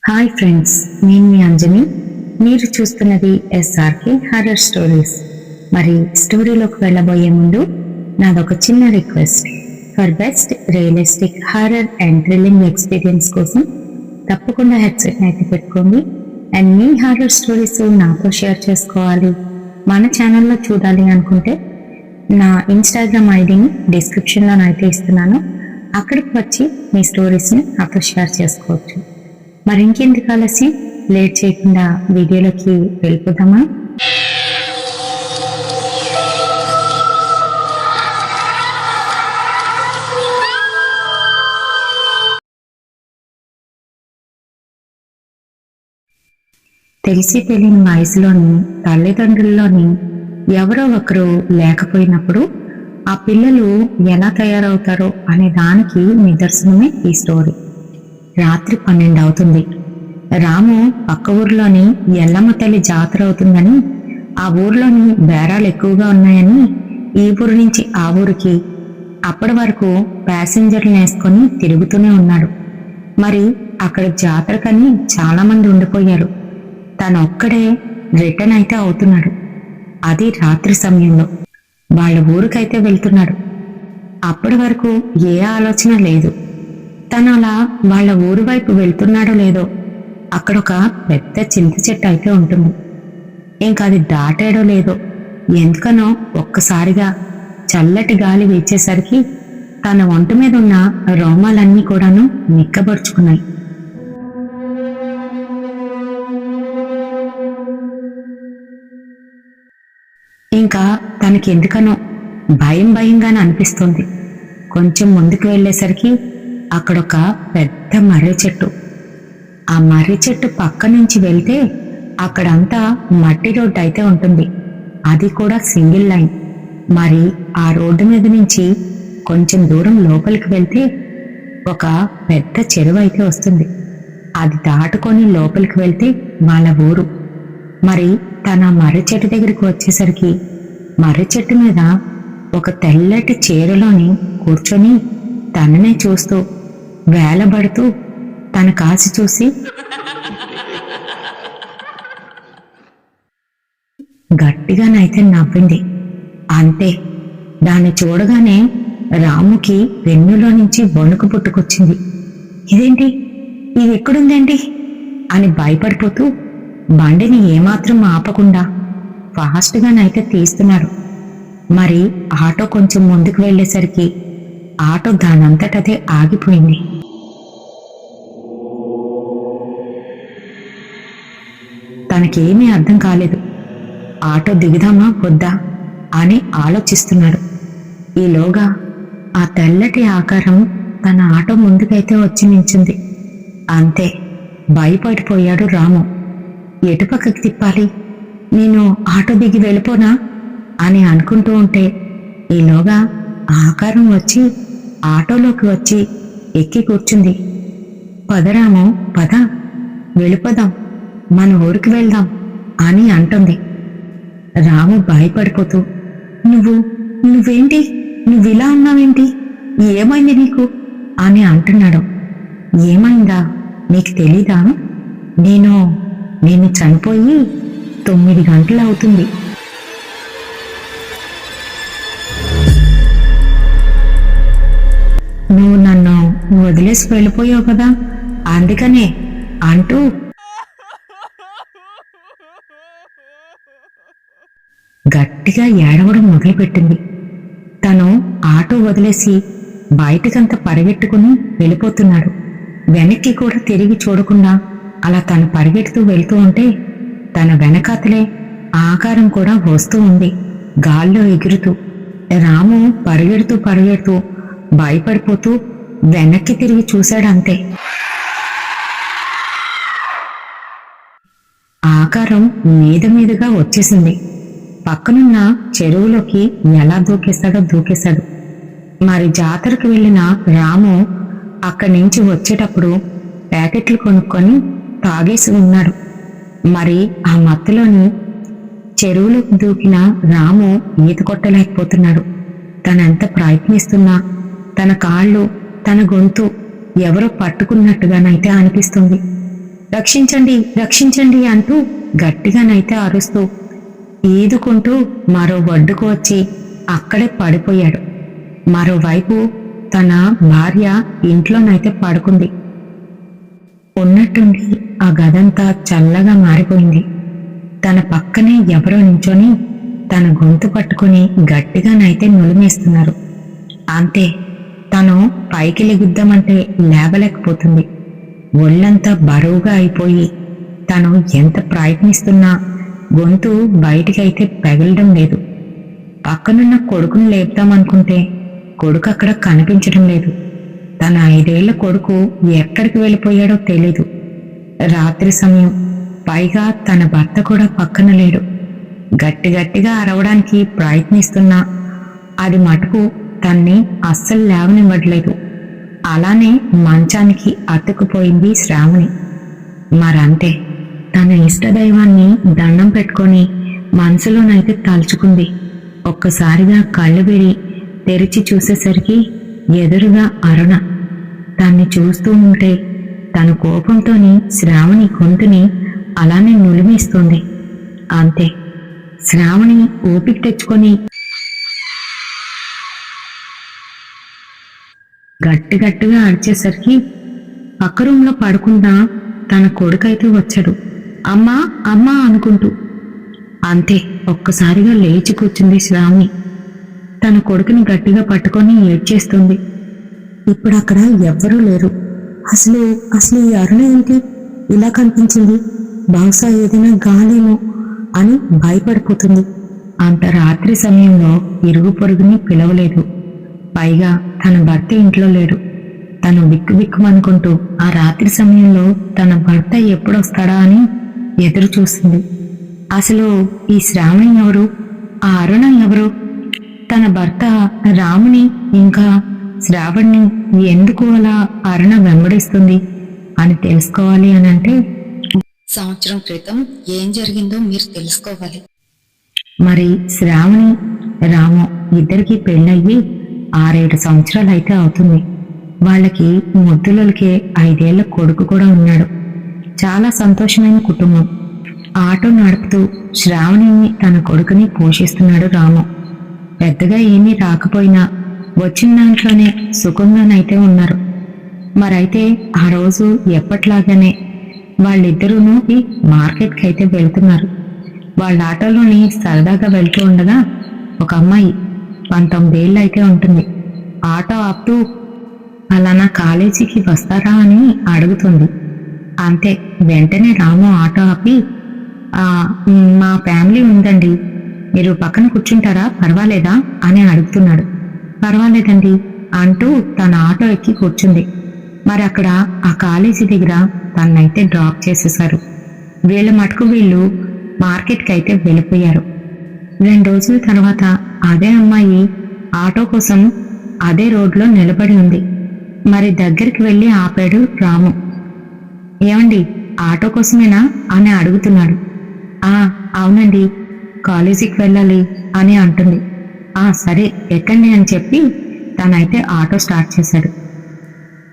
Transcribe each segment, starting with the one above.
Hi friends, నేను మీ అంజని. మీరు చూస్తున్నది ఎస్ఆర్కే హర్రర్ స్టోరీస్. మరి స్టోరీలోకి వెళ్ళబోయే ముందు నాదొక చిన్న request. For best realistic horror and thrilling experience కోసం తప్పకుండా హెడ్సెట్ అయితే పెట్టుకోండి. అండ్ మీ హారర్ స్టోరీస్ నాతో షేర్ చేసుకోవాలి, మన ఛానల్లో చూడాలి అనుకుంటే నా ఇన్స్టాగ్రామ్ ఐడిని డిస్క్రిప్షన్లోనైతే ఇస్తున్నాను. అక్కడికి వచ్చి మీ స్టోరీస్ని నాతో షేర్ చేసుకోవచ్చు. మరి ఇంకెందుకు ఆలస్యం, లేట్ చేయకుండా వీడియోలోకి వెళ్ళిపోదామా? తెలిసి తెలియని వయసులోని తల్లిదండ్రుల్లోని ఎవరో ఒకరు లేకపోయినప్పుడు ఆ పిల్లలు ఎలా తయారవుతారో అనే దానికి నిదర్శనమే ఈ స్టోరీ. రాత్రి 12 అవుతుంది. రాము పక్క ఊర్లోని ఎల్లమ్మ తల్లి జాతర అవుతుందని, ఆ ఊర్లోని బేరాలు ఎక్కువగా ఉన్నాయని ఈ ఊరు నుంచి ఆ ఊరికి అప్పటి వరకు ప్యాసింజర్లు వేసుకొని తిరుగుతూనే ఉన్నాడు. మరి అక్కడ జాతరకని చాలా మంది ఉండిపోయారు. తనొక్కడే రిటర్న్ అయితే అవుతున్నాడు. అది రాత్రి సమయంలో వాళ్ళ ఊరికైతే వెళ్తున్నాడు. అప్పటి వరకు ఏ ఆలోచన లేదు. తను అలా వాళ్ళ ఊరు వైపు వెళ్తున్నాడో లేదో, అక్కడొక పెద్ద చింత చెట్టు అయితే ఉంటుంది. ఇంకా అది దాటాడో లేదో, ఎందుకనో ఒక్కసారిగా చల్లటి గాలి వీచేసరికి తన ఒంటి మీద ఉన్న రోమాలన్నీ కూడాను నిక్కబరుచుకున్నాయి. ఇంకా తనకెందుకనో భయంగానే అనిపిస్తుంది. కొంచెం ముందుకు వెళ్ళేసరికి అక్కడొక పెద్ద మర్రి చెట్టు. ఆ మర్రి చెట్టు పక్క నుంచి వెళ్తే అక్కడంతా మట్టి రోడ్డు అయితే ఉంటుంది. అది కూడా సింగిల్ లైన్. మరి ఆ రోడ్డు మీద నుంచి కొంచెం దూరం లోపలికి వెళ్తే ఒక పెద్ద చెరువు అయితే వస్తుంది. అది దాటుకొని లోపలికి వెళ్తే వాళ్ళ ఊరు. మరి తన మర్రి చెట్టు దగ్గరికి వచ్చేసరికి మర్రి చెట్టు మీద ఒక తెల్లటి చీరలోని కూర్చొని తననే చూస్తూ వేలబడుతూ తన కాసి చూసి గట్టిగానైతే నవ్వింది. అంతే, దాన్ని చూడగానే రాముకి వెన్నులో నుంచి వణుకు పుట్టుకొచ్చింది. ఇదేంటి, ఇది ఎక్కడుందేంటి అని భయపడిపోతూ బండిని ఏమాత్రం ఆపకుండా ఫాస్ట్గానైతే తీస్తున్నాడు. మరి ఆటో కొంచెం ముందుకు వెళ్ళేసరికి ఆటో దానంతటదే ఆగిపోయింది. తనకేమీ అర్థం కాలేదు. ఆటో దిగుదామా వద్దా అని ఆలోచిస్తున్నాడు. ఈలోగా ఆ తెల్లటి ఆకారం తన ఆటో ముందుకైతే వచ్చి నించుంది. అంతే, భయపడిపోయాడు రాము. ఎటుపక్కకి తిప్పాలి, నేను ఆటో దిగి వెళ్ళిపోనా అని అనుకుంటూ ఉంటే ఈలోగా ఆకారం వచ్చి ఆటోలోకి వచ్చి ఎక్కి కూర్చుంది. పదరాము, పద, వెళ్ళిపోదాం, మన ఊరికి వెళ్దాం అని అంటుంది. రాము భయపడిపోతూ, నువ్వేంటి, నువ్విలా ఉన్నావేంటి, ఏమైంది నీకు అని అంటున్నాడు. ఏమైందా, నీకు తెలీదా? నేను చనిపోయి 9 గంటలు అవుతుంది. నువ్వు నన్ను వదిలేసి వెళ్ళిపోయావు కదా, అందుకనే అంటూ గట్టిగా ఏడవడం మొదలుపెట్టింది. తను ఆటో వదిలేసి బయటకంతా పరిగెట్టుకుని వెళ్ళిపోతున్నాడు. వెనక్కి కూడా తిరిగి చూడకుండా అలా తను పరిగెడుతూ వెళ్తూ ఉంటే తన వెనకాతలే ఆకారం కూడా వస్తూ ఉంది, గాల్లో ఎగురుతూ. రాము పరిగెడుతూ భయపడిపోతూ వెనక్కి తిరిగి చూశాడంతే. ఆకారం మీదగా వచ్చేసింది. పక్కనున్న చెరువులోకి ఎలా దూకేశాడు. మరి జాతరకు వెళ్ళిన రాము అక్కడి నుంచి వచ్చేటప్పుడు ప్యాకెట్లు కొనుక్కొని తాగేసి ఉన్నాడు. మరి ఆ మత్తులోని చెరువులోకి దూకిన రాము ఈత కొట్టలేకపోతున్నాడు. తనెంత ప్రయత్నిస్తున్నా తన కాళ్ళు, తన గొంతు ఎవరో పట్టుకున్నట్టుగానైతే అనిపిస్తుంది. రక్షించండి రక్షించండి అంటూ గట్టిగానైతే అరుస్తూ ఈదుకుంటూ మరో ఒడ్డుకు వచ్చి అక్కడే పడిపోయాడు. మరోవైపు తన భార్య ఇంట్లోనైతే పడుకుంది. ఉన్నట్టుండి ఆ గదంతా చల్లగా మారిపోయింది. తన పక్కనే ఎవరో నించొని తన గొంతు పట్టుకుని గట్టిగానైతే నులిమేస్తున్నారు. అంతే, తను పైకి లెగుద్దామంటే లేవలేకపోతుంది. ఒళ్ళంతా బరువుగా అయిపోయి తను ఎంత ప్రయత్నిస్తున్నా గొంతు బయటికైతే పెగలడం లేదు. పక్కనున్న కొడుకును లేపుదామనుకుంటే కొడుకు అక్కడ కనిపించడం లేదు. తన 5 ఏళ్ల కొడుకు ఎక్కడికి వెళ్ళిపోయాడో తెలీదు. రాత్రి సమయం, పైగా తన భర్త కూడా పక్కన లేడు. గట్టిగా అరవడానికి ప్రయత్నిస్తున్నా అది మటుకు తన్ని అస్సలు లేవనివ్వట్లేదు. అలానే మంచానికి అతుక్కుపోయింది శ్రావణి. మరంతే, తన ఇష్టదైవాన్ని దండం పెట్టుకొని మనసులోనైతే తలుచుకుంది. ఒక్కసారిగా కళ్ళు విరి తెరిచి చూసేసరికి ఎదురుగా అరుణ. దాన్ని చూస్తూ ఉంటే తన కోపంతోని శ్రావణి గొంతుని అలానే నులిమేస్తుంది. అంతే, శ్రావణి ఓపిక తెచ్చుకొని గట్టిగా అరిచేసరికి పక్క రూంలో పడుకున్న తన కొడుకైతే వచ్చాడు. అమ్మా అమ్మా అనుకుంటూ. అంతే, ఒక్కసారిగా లేచి కూర్చుంది శ్రావణి. తన కొడుకుని గట్టిగా పట్టుకొని ఏడ్చేస్తుంది. ఇప్పుడు అక్కడ ఎవ్వరూ లేరు. అసలు ఈ అరుణ ఏంటి ఇలా కనిపించింది? బహుశా ఏదైనా గాలేమో అని భయపడిపోతుంది. అంత రాత్రి సమయంలో ఇరుగు పొరుగుని పిలవలేదు. పైగా తన భర్త ఇంట్లో లేడు. తను బిక్కుబిక్కుమనుకుంటూ ఆ రాత్రి సమయంలో తన భర్త ఎప్పుడొస్తాడా అని ఎదురు చూసింది. అసలు ఈ శ్రావణి ఎవరు? ఆ అరుణ ఎవరు? తన భర్త రాముని ఇంకా శ్రావణ్ణి ఎందుకు అలా అరుణ వెంబడిస్తుంది అని తెలుసుకోవాలి అని అంటే సంవత్సరం క్రితం ఏం జరిగిందో మీరు తెలుసుకోవాలి. మరి శ్రావణి రాము ఇద్దరికి పెళ్ళయ్యి 6-7 సంవత్సరాలు అయితే అవుతుంది. వాళ్ళకి ముద్దులకే 5 ఏళ్ల కొడుకు కూడా ఉన్నాడు. చాలా సంతోషమైన కుటుంబం. ఆటో నడుపుతూ శ్రావణిని తన కొడుకుని పోషిస్తున్నాడు రాము. పెద్దగా ఏమీ రాకపోయినా వచ్చిన దాంట్లోనే సుఖంగానైతే ఉన్నారు. మరైతే ఆ రోజు ఎప్పట్లాగానే వాళ్ళిద్దరూనూ మార్కెట్కి అయితే వెళ్తున్నారు. వాళ్ళ ఆటోలోని సరదాగా వెళ్తూ ఉండగా ఒక అమ్మాయి 19 ఏళ్ళు అయితే ఉంటుంది ఆటో ఆపుతూ అలానా కాలేజీకి వస్తారా అని అడుగుతుంది. అంతే, వెంటనే రాము ఆటో ఆపి మా ఫ్యామిలీ ఉందండి, మీరు పక్కన కూర్చుంటారా, పర్వాలేదా అని అడుగుతున్నాడు. పర్వాలేదండి అంటూ తన ఆటో ఎక్కి కూర్చుంది. మరి అక్కడ ఆ కాలేజీ దగ్గర తన్నైతే డ్రాప్ చేసేశారు. వీళ్ళ మటుకు వీళ్ళు మార్కెట్కి అయితే వెళ్ళిపోయారు. 2 రోజుల తర్వాత అదే అమ్మాయి ఆటో కోసం అదే రోడ్లో నిలబడి ఉంది. మరి దగ్గరికి వెళ్ళి ఆపాడు రాము. ఏమండి, ఆటో కోసమేనా అని అడుగుతున్నాడు. అవునండి, కాలేజీకి వెళ్ళాలి అని అంటుంది. సరే ఎక్కండి అని చెప్పి తనైతే ఆటో స్టార్ట్ చేశాడు.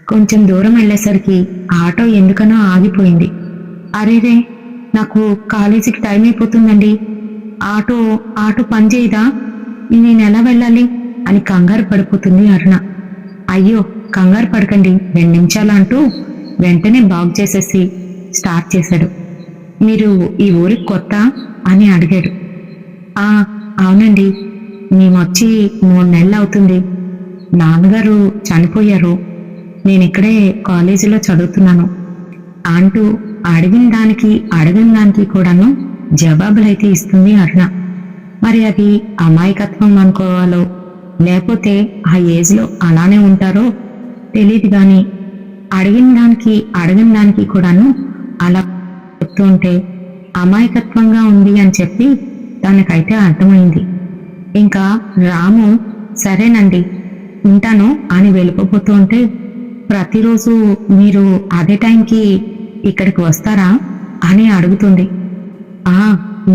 కొంచెం దూరం వెళ్ళేసరికి ఆటో ఎందుకనో ఆగిపోయింది. అరేరే, నాకు కాలేజీకి టైం అయిపోతుందండి, ఆటో పనిచేయదా, నేను ఎలా వెళ్ళాలి అని కంగారు పడిపోతుంది అరుణ. అయ్యో కంగారు పడకండి, 2 నిమిషాలు అంటూ వెంటనే బాగు చేసేసి స్టార్ట్ చేశాడు. మీరు ఈ ఊరికి కొత్త అని అడిగాడు. అవునండి, మేమొచ్చి 3 నెలలు అవుతుంది. నాన్నగారు చనిపోయారు, నేను ఇక్కడే కాలేజీలో చదువుతున్నాను అంటూ అడిగిన దానికి కూడాను జవాబులైతే ఇస్తుంది అరుణ. మరి అది అమాయకత్వం అనుకోవాలో లేకపోతే ఆ ఏజ్లో అలానే ఉంటారో తెలియదు, కానీ అడిగిన దానికి కూడాను అలా చెప్తూ ఉంటే అమాయకత్వంగా ఉంది అని చెప్పి తనకైతే అర్థమైంది. ఇంకా రాము సరేనండి ఉంటాను అని వెళ్ళిపోతూ ఉంటే, ప్రతిరోజు మీరు అదే టైంకి ఇక్కడికి వస్తారా అని అడుగుతుంది.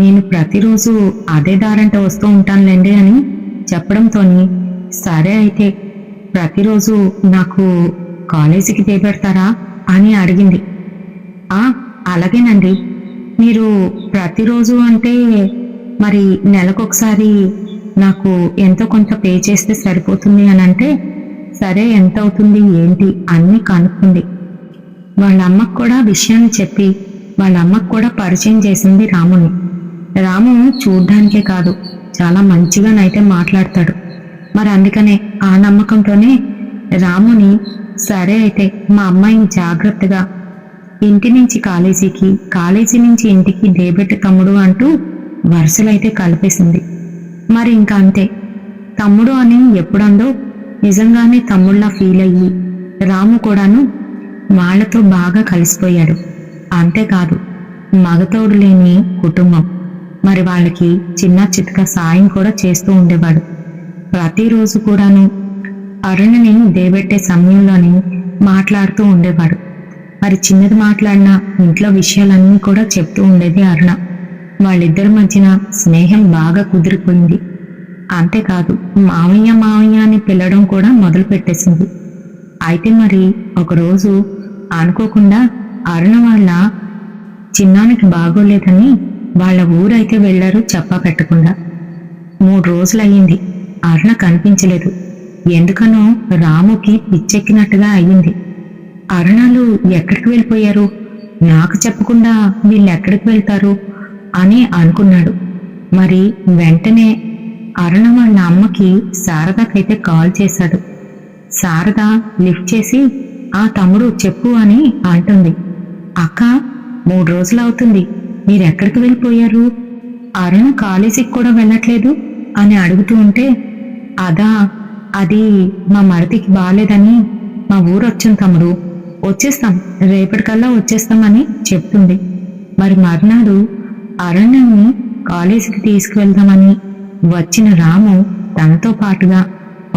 నేను ప్రతిరోజు అదే దారంట వస్తూ ఉంటానులేండి అని చెప్పడంతోని, సరే అయితే ప్రతిరోజు నాకు కాలేజీకి చేపెడతారా అని అడిగింది. అలాగేనండి. మీరు ప్రతిరోజు అంటే మరి నెలకొకసారి నాకు ఎంతో కొంత పే చేస్తే సరిపోతుంది అని అంటే, సరే ఎంత అవుతుంది ఏంటి అన్నీ కనుక్కుంది. వాళ్ళ అమ్మకు కూడా విషయాన్ని చెప్పి వాళ్ళ అమ్మకు కూడా పరిచయం చేసింది రాముని. రాము చూడ్డానికే కాదు, చాలా మంచిగానైతే మాట్లాడతాడు. మరి అందుకనే ఆ నమ్మకంతోనే రాముని, సరే అయితే మా అమ్మాయిని జాగ్రత్తగా ఇంటి నుంచి కాలేజీకి, కాలేజీ నుంచి ఇంటికి దేబెట్టు తమ్ముడు అంటూ వరుసలైతే కలిపేసింది. మరి ఇంకా అంతే, తమ్ముడు అని ఎప్పుడందో నిజంగానే తమ్ముళ్ళ ఫీల్ అయ్యి రాము కూడాను వాళ్లతో బాగా కలిసిపోయాడు. అంతేకాదు, మగతోడు లేని కుటుంబం. మరి వాళ్ళకి చిన్న చితక సాయం కూడా చేస్తూ ఉండేవాడు. ప్రతిరోజు కూడాను అరుణని దేబెట్టే సమయంలోని మాట్లాడుతూ ఉండేవాడు. మరి చిన్నది మాట్లాడినా ఇంట్లో విషయాలన్నీ కూడా చెప్తూ ఉండేది అరుణ. వాళ్ళిద్దరి మధ్యన స్నేహం బాగా కుదిరిపోయింది. అంతేకాదు, మావయ్య మావయ్య అని పిలవడం కూడా మొదలు పెట్టేసింది. అయితే మరి ఒకరోజు అనుకోకుండా అరుణ వాళ్ళ చిన్నానికి బాగోలేదని వాళ్ళ ఊరైతే వెళ్లారు చెప్పా పెట్టకుండా. 3 రోజులయ్యింది, అరుణ కనిపించలేదు. ఎందుకనో రాముకి పిచ్చెక్కినట్టుగా అయ్యింది. అరుణాలు ఎక్కడికి వెళ్ళిపోయారు, నాకు చెప్పకుండా వీళ్ళెక్కడికి వెళ్తారు అని అనుకున్నాడు. మరి వెంటనే అరుణ వాళ్ళ అమ్మకి శారదకైతే కాల్ చేశాడు. శారద లిఫ్ట్ చేసి, ఆ తమ్ముడు చెప్పు అని అంటుంది. అక్క, 3 రోజులవుతుంది, మీరెక్కడికి వెళ్ళిపోయారు? అరుణ కాలేజీకి కూడా వెళ్ళట్లేదు అని అడుగుతూ ఉంటే, అది మా మరిదికి బాలేదని మా ఊరొచ్చాం తమ్ముడు, వచ్చేస్తాం, రేపటికల్లా వచ్చేస్తామని చెప్తుంది. మరి మర్నాడు అరణ్యాన్ని కాలేజీకి తీసుకువెళ్దామని వచ్చిన రాము తనతో పాటుగా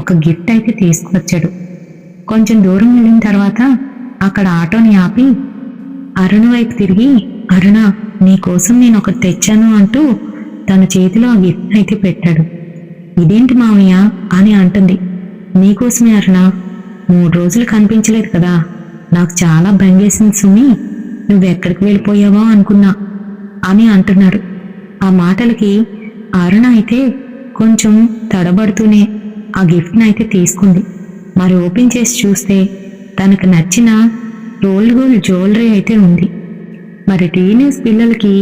ఒక గిఫ్ట్ అయితే తీసుకువచ్చాడు. కొంచెం దూరం వెళ్ళిన తర్వాత అక్కడ ఆటోని ఆపి అరుణ వైపు తిరిగి, అరుణ, నీకోసం నేను ఒకటి తెచ్చాను అంటూ తన చేతిలో ఆ గిఫ్ట్ అయితే పెట్టాడు. ఇదేంటి మావయ్య అని అంటుంది. నీకోసమే అరుణ, 3 రోజులు కనిపించలేదు కదా, నాకు చాలా భంగేసింది సుమి, నువ్వెక్కడికి వెళ్ళిపోయావో అనుకున్నా అని అంటున్నాడు. ఆ మాటలకి అరుణ అయితే కొంచెం తడబడుతూనే ఆ గిఫ్ట్ని అయితే తీసుకుంది. మరి ఓపెన్ చేసి చూస్తే తనకు నచ్చిన రోల్డ్ గోల్డ్ జ్యువెలరీ అయితే ఉంది. మరి టీనేజ్ పిల్లలకి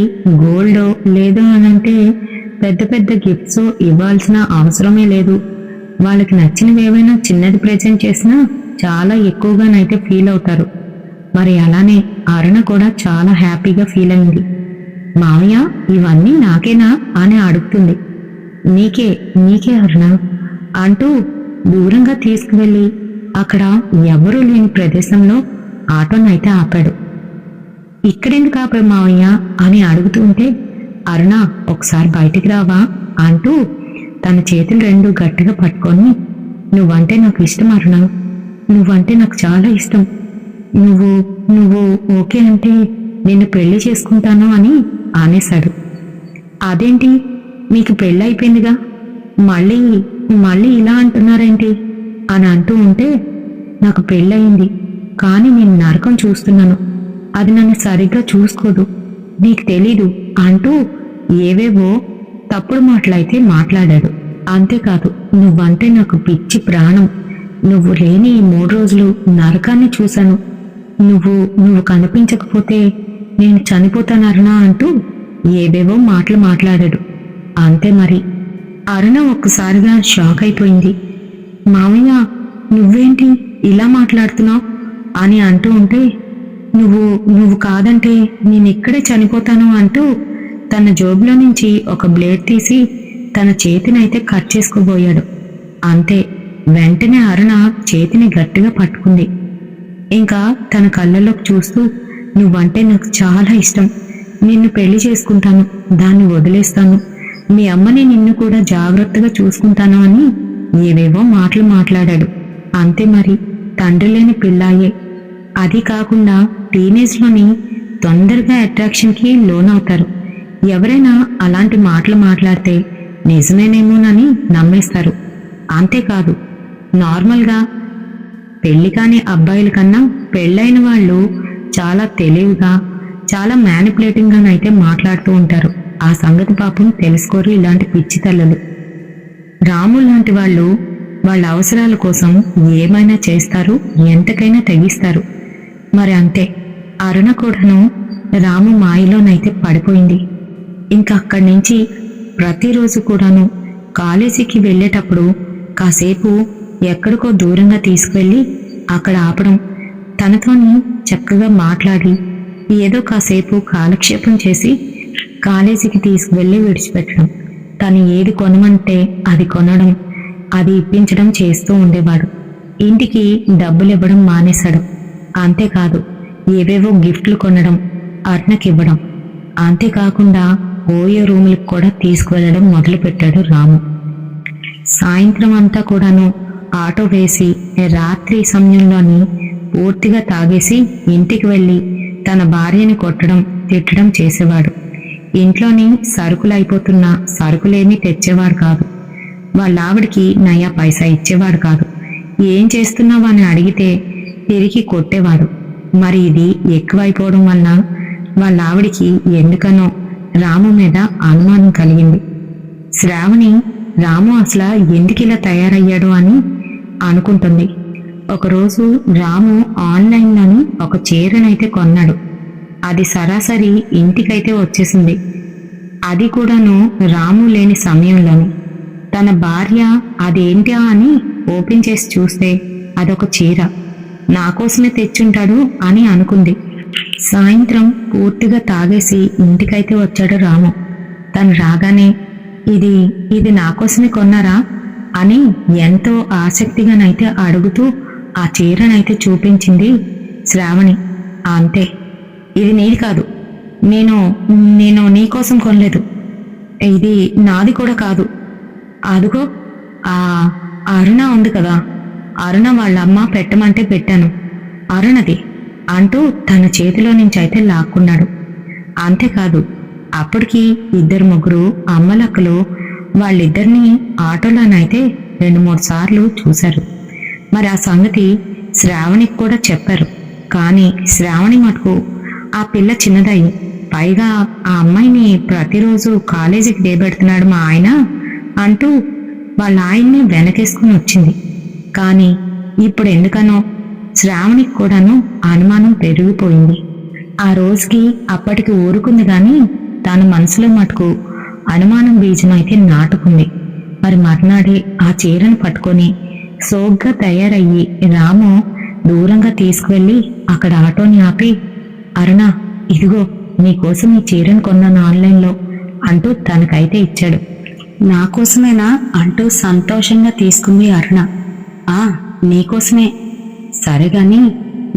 గోల్డో లేదో అనంటే పెద్ద పెద్ద గిఫ్ట్స్ ఇవ్వాల్సిన అవసరమే లేదు. వాళ్ళకి నచ్చినవి ఏవైనా చిన్నది ప్రెజెంట్ చేసినా చాలా ఎక్కువగానైతే ఫీల్ అవుతారు. మరి అలానే అరుణ కూడా చాలా హ్యాపీగా ఫీల్ అయింది. మావయ్య, ఇవన్నీ నాకేనా అని అడుగుతుంది. నీకే అరుణ అంటూ దూరంగా తీసుకువెళ్ళి అక్కడ ఎవరూ లేని ప్రదేశంలో ఆటోనైతే ఆపాడు. ఇక్కడెందుకు ఆపాడు మావయ్య అని అడుగుతూ ఉంటే, అరుణ, ఒకసారి బయటికి రావా అంటూ తన చేతులు 2 గట్టిగా పట్టుకొని, నువ్వంటే నాకు ఇష్టం అరుణ, నువ్వంటే నాకు చాలా ఇష్టం, నువ్వు ఓకే అంటే నిన్ను పెళ్లి చేసుకుంటాను అని అనేశాడు. అదేంటి, మీకు పెళ్ళైపోయిందిగా, మళ్ళీ ఇలా అంటున్నారేంటి అని అంటూ ఉంటే, నాకు పెళ్ళయింది, కానీ నేను నరకం చూస్తున్నాను, అది నన్ను సరిగ్గా చూసుకోదు, నీకు తెలీదు అంటూ ఏవేవో తప్పుడు మాటలైతే మాట్లాడాడు. అంతేకాదు, నువ్వంటే నాకు పిచ్చి ప్రాణం, నువ్వు లేని ఈ 3 రోజులు నరకాన్ని చూశాను, నువ్వు కనిపించకపోతే నేను చనిపోతాను అరుణ అంటూ ఏవేవో మాటలు మాట్లాడాడు. అంతే మరి అరుణ ఒక్కసారిగా షాక్ అయిపోయింది. మావయ్య, నువ్వేంటి ఇలా మాట్లాడుతున్నావు అని అంటూ ఉంటే, నువ్వు కాదంటే నేను ఇక్కడే చనిపోతాను అంటూ తన జోబులో నుంచి ఒక బ్లేడ్ తీసి తన చేతినైతే కట్ చేసుకోబోయాడు. అంతే, వెంటనే అరుణ చేతిని గట్టిగా పట్టుకుంది. ఇంకా తన కళ్ళలోకి చూస్తూ, నువ్వంటే నాకు చాలా ఇష్టం, నిన్ను పెళ్లి చేసుకుంటాను, దాన్ని వదిలేస్తాను, మీ అమ్మని నిన్ను కూడా జాగ్రత్తగా చూసుకుంటాను అని ఏవేవో మాటలు మాట్లాడాడు. అంతే మరి, తండ్రి లేని పిల్లాయే, అది కాకుండా టీనేజ్లోని తొందరగా అట్రాక్షన్కి లోనవుతారు. ఎవరైనా అలాంటి మాటలు మాట్లాడితే నిజమేనేమోనని నమ్మేస్తారు. అంతేకాదు, నార్మల్గా పెళ్లి కాని అబ్బాయిల కన్నా పెళ్ళైన వాళ్ళు చాలా తెలివిగా, చాలా మ్యానిపులేటింగ్గానైతే మాట్లాడుతూ ఉంటారు. ఆ సంగతి పాపం తెలుసుకోరు ఇలాంటి పిచ్చి తల్లులు. రాము లాంటి వాళ్ళు వాళ్ళ అవసరాల కోసం ఏమైనా చేస్తారు, ఎంతకైనా తెగిస్తారు. మరి అంతే, అరుణ కూడాను రాము మాయలోనైతే పడిపోయింది. ఇంకా అక్కడి నుంచి ప్రతిరోజు కూడాను కాలేజీకి వెళ్ళేటప్పుడు కాసేపు ఎక్కడికో దూరంగా తీసుకువెళ్ళి అక్కడ ఆపడం, తనతోని చక్కగా మాట్లాడి ఏదో కాసేపు కాలక్షేపం చేసి కాలేజీకి తీసుకువెళ్ళి విడిచిపెట్టడం, తను ఏది కొనమంటే అది కొనడం, అది ఇప్పించడం చేస్తూ ఉండేవాడు. ఇంటికి డబ్బులు ఇవ్వడం మానేశాడు. అంతేకాదు, ఏవేవో గిఫ్ట్లు కొనడం, అర్ణకివ్వడం, అంతేకాకుండా ఓయో రూములకు కూడా తీసుకువెళ్ళడం మొదలుపెట్టాడు రాము. సాయంత్రం అంతా కూడాను ఆటో వేసి రాత్రి సమయంలోని పూర్తిగా తాగేసి ఇంటికి వెళ్ళి తన భార్యని కొట్టడం, తిట్టడం చేసేవాడు. ఇంట్లోని సరుకులు అయిపోతున్నా సరుకులేమీ తెచ్చేవాడు కాదు. వాళ్ళ ఆవిడికి నయా పైసా ఇచ్చేవాడు కాదు. ఏం చేస్తున్నావు అని అడిగితే తిరిగి కొట్టేవాడు. మరి ఇది ఎక్కువైపోవడం వల్ల వాళ్ళ ఆవిడికి ఎందుకనో రాము మీద అనుమానం కలిగింది. శ్రావణి రాము అసలు ఎందుకిలా తయారయ్యాడు అని అనుకుంటుంది. ఒకరోజు రాము ఆన్లైన్లోని ఒక చీరనైతే కొన్నాడు. అది సరాసరి ఇంటికైతే వచ్చేసింది. అది కూడాను రాము లేని సమయంలోని. తన భార్య అదేంటా అని ఓపెన్ చేసి చూస్తే అదొక చీర. నా కోసమే తెచ్చుంటాడు అని అనుకుంది. సాయంత్రం పూర్తిగా తాగేసి ఇంటికైతే వచ్చాడు రాము. తను రాగానే ఇది నా కోసమే కొన్నారా అని ఎంతో ఆసక్తిగానైతే అడుగుతూ ఆ చీరనైతే చూపించింది శ్రావణి. అంతే, ఇది నీది కాదు, నేను నీకోసం కొనలేదు, ఇది నాది కూడా కాదు. అదుగో ఆ అరుణ ఉంది కదా, అరుణ వాళ్ళ అమ్మ పెట్టమంటే పెట్టాను, అరుణది అంటూ తన చేతిలో నుంచి అయితే లాక్కున్నాడు. అంతేకాదు, అప్పటికి 2-3 అమ్మలక్కలు వాళ్ళిద్దరినీ ఆటోలోనైతే 2-3 సార్లు చూశారు. మరి ఆ సంగతి శ్రావణికి కూడా చెప్పారు. కానీ శ్రావణి మటుకు ఆ పిల్ల చిన్నదయ్యి, పైగా ఆ అమ్మాయిని ప్రతిరోజు కాలేజీకి దేబెడుతున్నాడు మా ఆయన అంటూ వాళ్ళ ఆయన్ని వెనకేసుకుని వచ్చింది. కానీ ఇప్పుడు ఎందుకనో శ్రావణికి కూడాను అనుమానం పెరిగిపోయింది. ఆ రోజుకి అప్పటికి ఊరుకుంది గాని తన మనసులో మటుకు అనుమానం బీజం అయితే నాటుకుంది. మరి మర్నాడే ఆ చీరను పట్టుకొని సోగ్గా తయారయ్యి రాము దూరంగా తీసుకువెళ్ళి అక్కడ ఆటోని ఆపి, అరుణ, ఇదిగో నీకోసం ఈ చీరను కొన్నాను ఆన్లైన్లో అంటూ తనకైతే ఇచ్చాడు. నా కోసమేనా అంటూ సంతోషంగా తీసుకుంది అరుణ. నీకోసమే. సరేగాని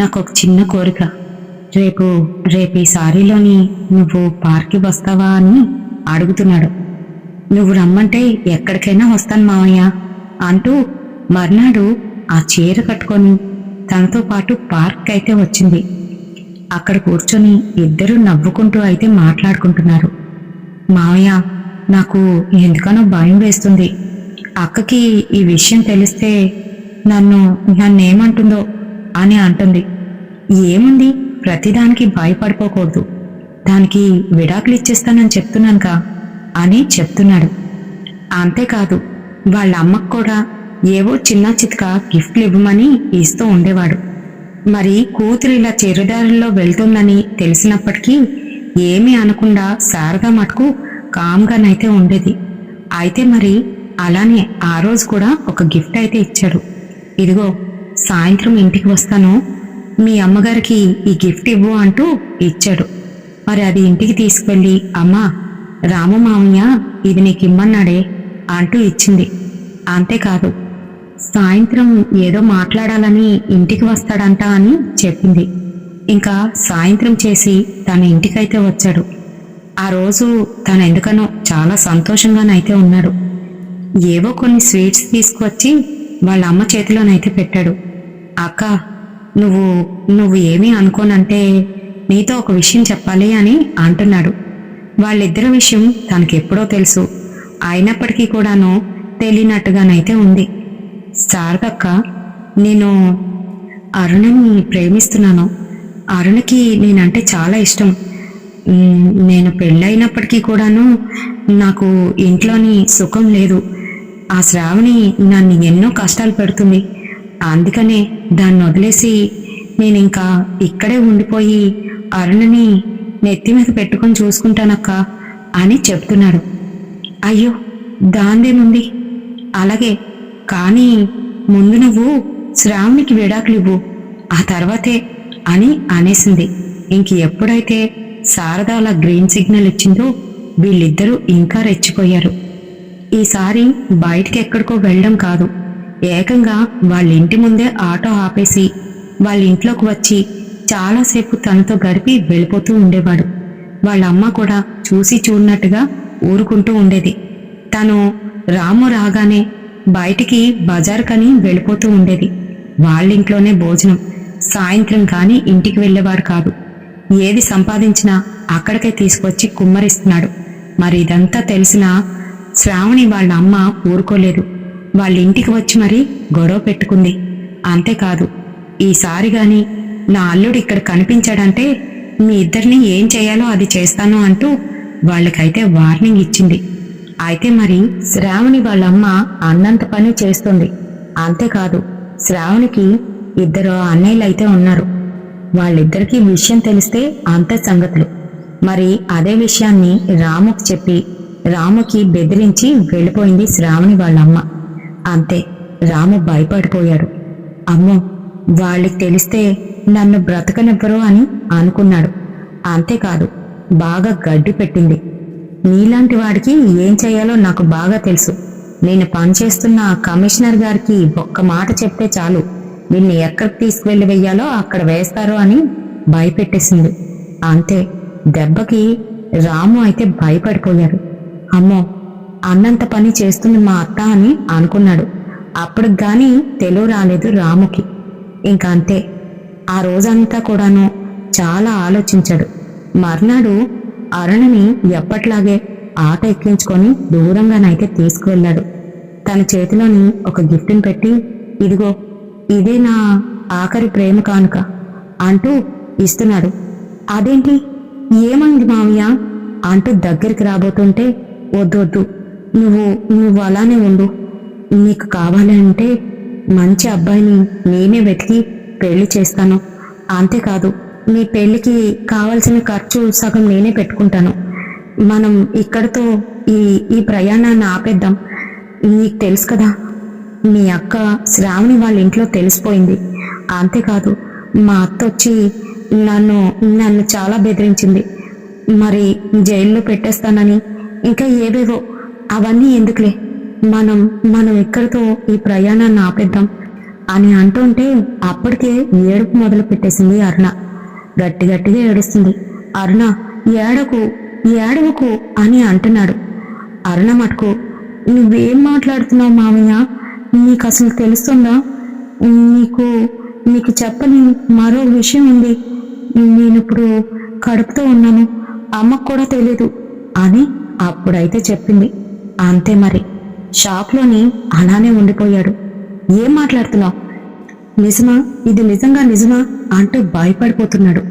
నాకు ఒక చిన్న కోరిక. రేపు ఈ సారీలోని నువ్వు పార్క్కి వస్తావా అని అడుగుతున్నాడు. నువ్వు రమ్మంటే ఎక్కడికైనా వస్తాను మావయ్య అంటూ మర్నాడు ఆ చీర కట్టుకొని తనతో పాటు పార్క్ అయితే వచ్చింది. అక్కడ కూర్చొని ఇద్దరు నవ్వుకుంటూ అయితే మాట్లాడుకుంటున్నారు. మావయ్య, నాకు ఎందుకనో భయం వేస్తుంది. అక్కకి ఈ విషయం తెలిస్తే నన్నేమంటుందో అని అంటుంది. ఏముంది, ప్రతిదానికి భయపడిపోకూడదు, దానికి విడాకులు ఇచ్చేస్తానని చెప్తున్నానుగా అని చెప్తున్నాడు. అంతేకాదు, వాళ్ళ అమ్మకు కూడా ఏవో చిన్న చితక గిఫ్ట్లు ఇవ్వమని ఇస్తూ ఉండేవాడు. మరి కూతురు ఇలా చెరుదారుల్లో వెళ్తుందని తెలిసినప్పటికీ ఏమీ అనకుండా శారదా మటుకు కామ్గానైతే ఉండేది. అయితే మరి అలానే ఆ రోజు కూడా ఒక గిఫ్ట్ అయితే ఇచ్చాడు. ఇదిగో, సాయంత్రం ఇంటికి వస్తాను, మీ అమ్మగారికి ఈ గిఫ్ట్ ఇవ్వు అంటూ ఇచ్చాడు. మరి అది ఇంటికి తీసుకెళ్ళి, అమ్మా, రాము మామయ్య ఇది నీకు ఇమ్మన్నాడే అంటూ ఇచ్చింది. అంతేకాదు, సాయంత్రం ఏదో మాట్లాడాలని ఇంటికి వస్తాడంట అని చెప్పింది. ఇంకా సాయంత్రం చేసి తన ఇంటికైతే వచ్చాడు. ఆ రోజు తను ఎందుకనో చాలా సంతోషంగానైతే ఉన్నాడు. ఏవో కొన్ని స్వీట్స్ తీసుకువచ్చి వాళ్ళ అమ్మ చేతిలోనైతే పెట్టాడు. అక్క, నువ్వు ఏమీ అనుకోనంటే నీతో ఒక విషయం చెప్పాలి అని అంటున్నాడు. వాళ్ళిద్దరి విషయం తనకెప్పుడో తెలుసు, అయినప్పటికీ కూడాను తెలియనట్టుగానైతే ఉంది. శారదక్క, నేను అరుణని ప్రేమిస్తున్నాను. అరుణకి నేనంటే చాలా ఇష్టం. నేను పెళ్ళైనప్పటికీ కూడాను నాకు ఇంట్లోని సుఖం లేదు. ఆ శ్రావణి నన్ను ఎన్నో కష్టాలు పెడుతుంది. అందుకనే దాన్ని వదిలేసి నేను ఇంకా ఇక్కడే ఉండిపోయి అరుణని నెత్తి మీద పెట్టుకొని చూసుకుంటానక్క అని చెప్తున్నాడు. అయ్యో, దాందేముంది, అలాగే, కానీ ముందు నువ్వు శ్రావణికి విడాకులు ఇవ్వు, ఆ తర్వాతే అని అనేసింది. ఇంక ఎప్పుడైతే శారద అలా గ్రీన్ సిగ్నల్ ఇచ్చిందో వీళ్ళిద్దరూ ఇంకా రెచ్చిపోయారు. ఈసారి బయటికి ఎక్కడికో వెళ్ళడం కాదు, ఏకంగా వాళ్ళ ఇంటి ముందే ఆటో ఆపేసి వాళ్ళ ఇంట్లోకి వచ్చి చాలాసేపు తనతో గడిపి వెళ్ళిపోతూ ఉండేవాడు. వాళ్ళ అమ్మ కూడా చూసి చూడనట్టుగా ఊరుకుంటూ ఉండేది. తను రాము రాగానే బయటికి బజార్కని వెళ్ళిపోతూ ఉండేది. వాళ్ళింట్లోనే భోజనం, సాయంత్రం కానీ ఇంటికి వెళ్ళేవాడు కాదు. ఏది సంపాదించినా అక్కడికే తీసుకొచ్చి కుమ్మరిస్తున్నాడు. మరి ఇదంతా తెలిసినా శ్రావణి వాళ్ళ అమ్మ ఊరుకోలేదు. వాళ్ళ ఇంటికి వచ్చి మరీ గొడవ పెట్టుకుంది. అంతేకాదు, ఈసారి గాని నా అల్లుడు ఇక్కడ కనిపించాడంటే మీ ఇద్దరిని ఏం చేయాలో అది చేస్తాను అంటూ వాళ్ళకైతే వార్నింగ్ ఇచ్చింది. అయితే మరి శ్రావణి వాళ్ళమ్మ అన్నంత పని చేస్తుంది. అంతేకాదు, శ్రావణికి ఇద్దరు అన్నయ్యలైతే ఉన్నారు. వాళ్ళిద్దరికీ విషయం తెలిస్తే అంతే సంగతులు. మరి అదే విషయాన్ని రాముకి చెప్పి రాముకి బెదిరించి వెళ్ళిపోయింది శ్రావణి వాళ్ళమ్మ. అంతే, రాము భయపడిపోయాడు. అమ్మో, వాళ్ళకి తెలిస్తే నన్ను బ్రతకనివ్వరు అని అనుకున్నాడు. అంతేకాదు, బాగా గడ్డి పెట్టింది. నీలాంటి వాడికి ఏం చేయాలో నాకు బాగా తెలుసు. నేను పనిచేస్తున్న కమిషనర్ గారికి ఒక్క మాట చెప్తే చాలు, నిన్ను ఎక్కడికి తీసుకువెళ్ళి వెయ్యాలో అక్కడ వేస్తారు అని భయపెట్టేసింది. అంతే, దెబ్బకి రాము అయితే భయపడిపోయాడు. అమ్మో, అన్నంత పని చేస్తుంది మా అత్త అని అనుకున్నాడు. అప్పటికి గాని తెలివి రాలేదు రాముకి. ఇంకా అంతే, ఆ రోజంతా కూడాను చాలా ఆలోచించాడు. మర్నాడు అరుణని ఎప్పట్లాగే ఆట ఎక్కించుకొని దూరంగానైతే తీసుకువెళ్ళాడు. తన చేతిలోని ఒక గిఫ్ట్ని పెట్టి, ఇదిగో, ఇదే నా ఆఖరి ప్రేమ కానుక అంటూ ఇస్తున్నాడు. అదేంటి, ఏమైంది మావయ్య అంటూ దగ్గరికి రాబోతుంటే, వద్దు, నువ్వు అలానే ఉండు. నీకు కావాలంటే మంచి అబ్బాయిని నేనే వెతికి పెళ్లి చేస్తాను. అంతేకాదు, నీ పెళ్లికి కావలసిన ఖర్చు సగం నేనే పెట్టుకుంటాను. మనం ఇక్కడితో ఈ ప్రయాణాన్ని ఆపేద్దాం. నీకు తెలుసు కదా, మీ అక్క శ్రావణి వాళ్ళ ఇంట్లో తెలిసిపోయింది. అంతేకాదు, మా అత్త వచ్చి నన్ను చాలా బెదిరించింది. మరి జైల్లో పెట్టేస్తానని, ఇంకా ఏవేవో. అవన్నీ ఎందుకులే, మనం ఇక్కడితో ఈ ప్రయాణాన్ని ఆపేద్దాం అని అంటుంటే అప్పటికే ఏడుపు మొదలు పెట్టేసింది అరుణ. గట్టిగా ఏడుస్తుంది. అరుణ, ఏడవకు అని అంటున్నాడు. అరుణ మటుకు, నువ్వేం మాట్లాడుతున్నావు మామయ్య, నీకు అసలు తెలుస్తుందా? నీకు చెప్పని మరో విషయం ఉంది. నేనిప్పుడు కడుపుతో ఉన్నాను, అమ్మకు కూడా తెలీదు అని అప్పుడైతే చెప్పింది. అంతే మరి, షాప్లోని అలానే ఉండిపోయాడు. ఏం మాట్లాడుతున్నావు? నిజమా? ఇది నిజంగా నిజమా అంటూ భయపడిపోతున్నాడు.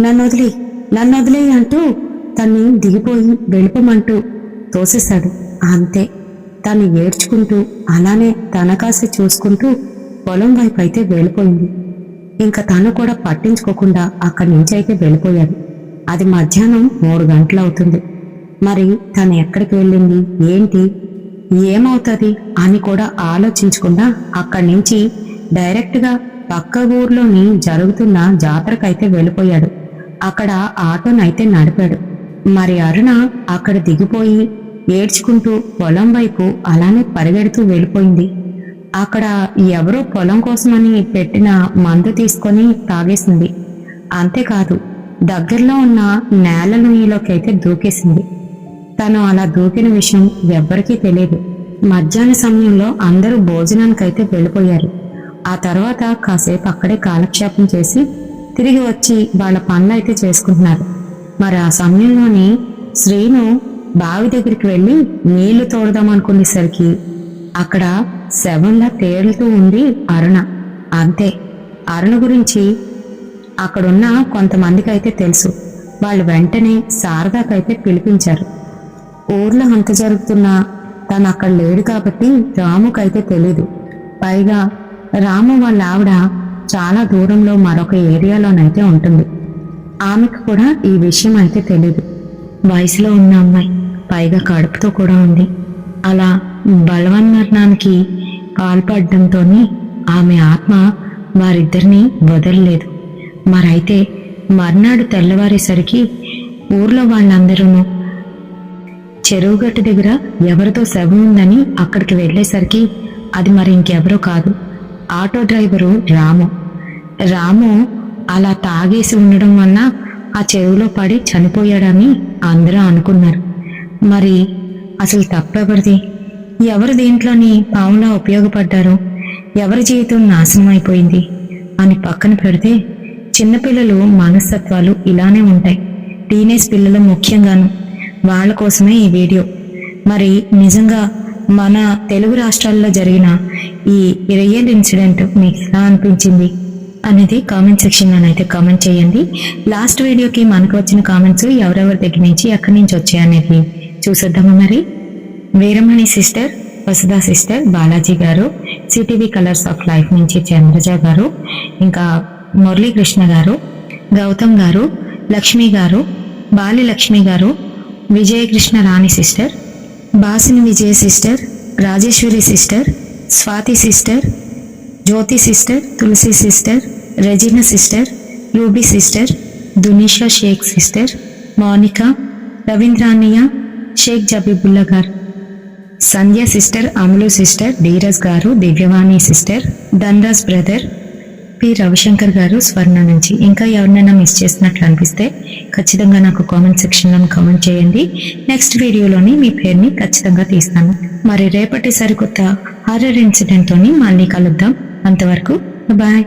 నన్ను వదిలే అంటూ తన్ని దిగిపోయి వెళ్ళిపోమంటూ తోసేశాడు. అంతే, తను ఏడ్చుకుంటూ అలానే తనకాసి చూసుకుంటూ పొలం వైపు అయితే వెళ్ళిపోయింది. ఇంకా తను కూడా పట్టించుకోకుండా అక్కడి నుంచి అయితే వెళ్ళిపోయాడు. అది మధ్యాహ్నం 3 గంటలవుతుంది. మరి తను ఎక్కడికి వెళ్ళింది, ఏంటి, ఏమవుతుంది అని కూడా ఆలోచించకుండా అక్కడి నుంచి డైరెక్ట్గా పక్క ఊర్లోని జరుగుతున్న జాతరకైతే వెళ్ళిపోయాడు. అక్కడ ఆటోనైతే నడిపాడు. మరి అరుణ అక్కడ దిగిపోయి ఏడ్చుకుంటూ పొలం వైపు అలానే పరిగెడుతూ వెళ్ళిపోయింది. అక్కడ ఎవరో పొలం కోసమని పెట్టిన మందు తీసుకొని తాగేసింది. అంతేకాదు, దగ్గరలో ఉన్న నేల నీలోకైతే దూకేసింది. తను అలా దూకిన విషయం ఎవ్వరికీ తెలియదు. మధ్యాహ్న సమయంలో అందరూ భోజనానికైతే వెళ్ళిపోయారు. ఆ తర్వాత కాసేపు అక్కడే కాలక్షేపం చేసి తిరిగి వచ్చి వాళ్ళ పనులైతే చేసుకుంటున్నారు. మరి ఆ సమయంలోని శ్రీను బావి దగ్గరికి వెళ్ళి నీళ్లు తోడదామనుకునేసరికి అక్కడ శవంలా తేలుతూ ఉంది అరుణ. అంతే, అరుణ గురించి అక్కడున్న కొంతమందికి అయితే తెలుసు. వాళ్ళు వెంటనే శారదాకైతే పిలిపించారు. ఊర్లో అంత జరుగుతున్నా తను అక్కడ లేడు కాబట్టి రాముకైతే తెలీదు. పైగా రాము వాళ్ళ ఆవిడ చాలా దూరంలో మరొక ఏరియాలోనైతే ఉంటుంది. ఆమెకు కూడా ఈ విషయం అయితే తెలీదు. వయసులో ఉన్న అమ్మాయి, పైగా కడుపుతో కూడా ఉంది. అలా బలవన్మరణానికి పాల్పడడంతో ఆమె ఆత్మ వారిద్దరినీ వదలలేదు. మరైతే మర్నాడు తెల్లవారేసరికి ఊర్లో వాళ్ళందరూ చెరువుగట్టు దగ్గర ఎవరితో శవం ఉందని అక్కడికి వెళ్ళేసరికి అది మరి ఇంకెవరో కాదు, ఆటో డ్రైవరు రాము అలా తాగేసి ఉండడం వల్ల ఆ చెరువులో పడి చనిపోయాడని అందరూ అనుకున్నారు. మరి అసలు తప్పెవరిది? ఎవరు దీంట్లోని పావులా ఉపయోగపడ్డారు? ఎవరి జీవితం నాశనం అయిపోయింది అని పక్కన పెడితే, చిన్నపిల్లలు మనస్తత్వాలు ఇలానే ఉంటాయి. టీనేజ్ పిల్లలు ముఖ్యంగాను. వాళ్ళ కోసమే ఈ వీడియో. మరి నిజంగా మన తెలుగు రాష్ట్రాల్లో జరిగిన ఈ రియల్ ఇన్సిడెంట్ మీకు ఎలా అనిపించింది అనేది కామెంట్ సెక్షన్లోనైతే కామెంట్ చేయండి. లాస్ట్ వీడియోకి మనకు వచ్చిన కామెంట్స్ ఎవరెవరి దగ్గర నుంచి ఎక్కడి నుంచి వచ్చాయనేది చూసేద్దామా. మరి వీరమణి సిస్టర్, వసుధా సిస్టర్, బాలాజీ గారు, సిటీవీ కలర్స్ ఆఫ్ లైఫ్ నుంచి చంద్రజ గారు, ఇంకా మురళీకృష్ణ గారు, గౌతమ్ గారు, లక్ష్మి గారు, బాలి లక్ష్మి గారు, Vijayakrishna Rani sister, Basini Vijaya sister, Rajeshwari sister, Swathi sister, Jyothi sister, Tulasi sister, Regina sister, Ruby sister, Dunisha Shaik sister, Mounika, రవీంద్రానియా, షేక్ జబీబుల్లా గారు, సంధ్య సిస్టర్, అమలు సిస్టర్, ధీరజ్ గారు, Divyavani sister, Dhanraj brother, P Ravishankar గారు, స్వర్ణ నుంచి. ఇంకా ఎవరినైనా మిస్ చేసినట్లు అనిపిస్తే ఖచ్చితంగా నాకు కామెంట్ సెక్షన్లో కామెంట్ చేయండి. నెక్స్ట్ వీడియోలోని మీ పేరుని ఖచ్చితంగా తీస్తాను. మరి రేపటి సరికొత్త హారర్ ఇన్సిడెంట్తోని మళ్ళీ కలుద్దాం. అంతవరకు బాయ్.